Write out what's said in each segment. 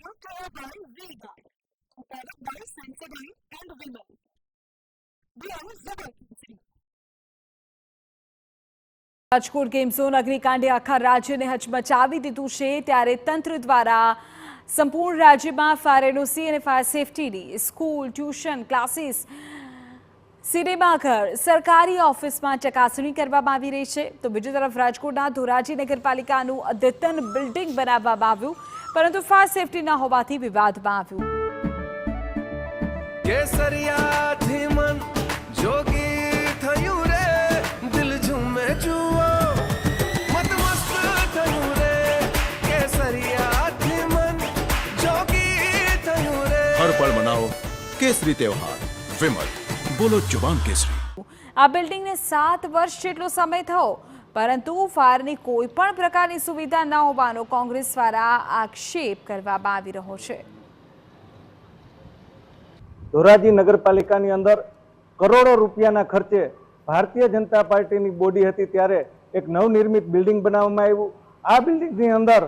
brought to you by Vega, a product by Sensodyne and Vimal. Beyond Zubber. Rajkot game zone અગ્નિકાંડે આખા રાજ્યને હચમચાવી દીધું છે ત્યારે તંત્ર દ્વારા સંપૂર્ણ રાજ્યમાં ફાયર એનઓસી અને ફાયર સેફટીની સ્કૂલ ટ્યુશન ક્લાસીસ સિનેમાઘર સરકારી ઓફિસમાં ચકાસણી કરવામાં આવી રહી છે તો બીજી તરફ રાજકોટના ધોરાજી નગરપાલિકાનું અદ્યતન બિલ્ડિંગ બનાવવામાં આવ્યું પરંતુ ફાયર સેફટી ન હોવાથી વિવાદમાં આવ્યું हर पल मनाओ केसरी त्योहार विमल बोलो जुबान केसरी। આ બિલ્ડિંગને 7 વર્ષ જેટલો સમય થયો પરંતુ ફાયરની કોઈ પણ પ્રકારની સુવિધા ન હોવાનો કોંગ્રેસ દ્વારા આક્ષેપ કરવામાં આવી રહ્યો છે। ધોરાજી નગરપાલિકાની અંદર કરોડો રૂપિયાના ખર્ચે ભારતીય જનતા પાર્ટીની બોડી હતી ત્યારે એક નવનિર્મિત બિલ્ડિંગ બનાવવામાં આવ્યું। આ બિલ્ડિંગની અંદર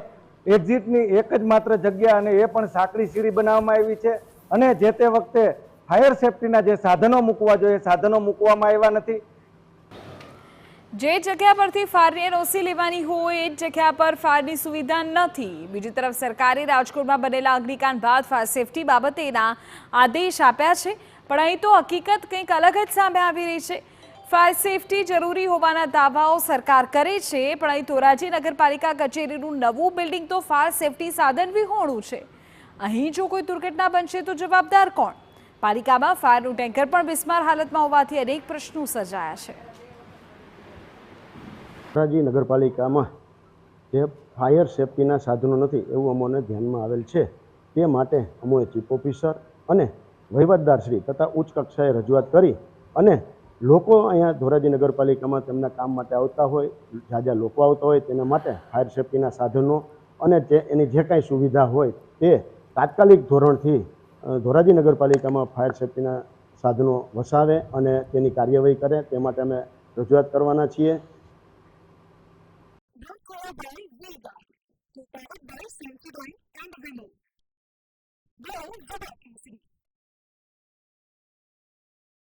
એક્ઝિટની એક જ માત્ર જગ્યા અને એ પણ સાંકડી સીડી બનાવવામાં આવી છે અને જે તે વખતે ફાયર સેફટીના જે સાધનો મૂકવા જોઈએ સાધનો મૂકવામાં આવ્યા નથી। જે જગ્યા પરથી ફાયરની એનઓસી લેવાની હોય એ જગ્યા પર ફાયરની સુવિધા નથી। બીજી તરફ સરકારે રાજકોટમાં બનેલા અગ્નિકાંડ બાદ ફાયર સેફટી બાબતેના આદેશ આપ્યા છે પણ અહીં તો હકીકત કંઈક અલગ જ સામે આવી રહી છે। ફાયર સેફટી જરૂરી હોવાના દાવાઓ સરકાર કરે છે પણ અહીં ધોરાજી નગરપાલિકા કચેરીનું નવું બિલ્ડિંગ તો ફાયર સેફટી સાધન વિહોણું છે। અહીં જો કોઈ દુર્ઘટના બનશે તો જવાબદાર કોણ? પાલિકામાં ફાયરનું ટેન્કર પણ બિસ્માર હાલતમાં હોવાથી અનેક પ્રશ્નો સર્જાયા છે। ધોરાજી નગરપાલિકામાં જે ફાયર સેફટીના સાધનો નથી એવું અમોને ધ્યાનમાં આવેલ છે તે માટે અમોએ ચીફ ઓફિસર અને વહીવટદારશ્રી તથા ઉચ્ચ કક્ષાએ રજૂઆત કરી અને લોકો અહીંયા ધોરાજી નગરપાલિકામાં તેમના કામ માટે આવતા હોય જાજા લોકો આવતા હોય તેના માટે ફાયર સેફટીના સાધનો અને એની જે કાંઈ સુવિધા હોય તે તાત્કાલિક ધોરણથી ધોરાજી નગરપાલિકામાં ફાયર સેફટીના સાધનો વસાવે અને તેની કાર્યવાહી કરે તે માટે અમે રજૂઆત કરવાના છીએ। by Vega, a product by Sensodyne and Vimal. Beyond Zubber.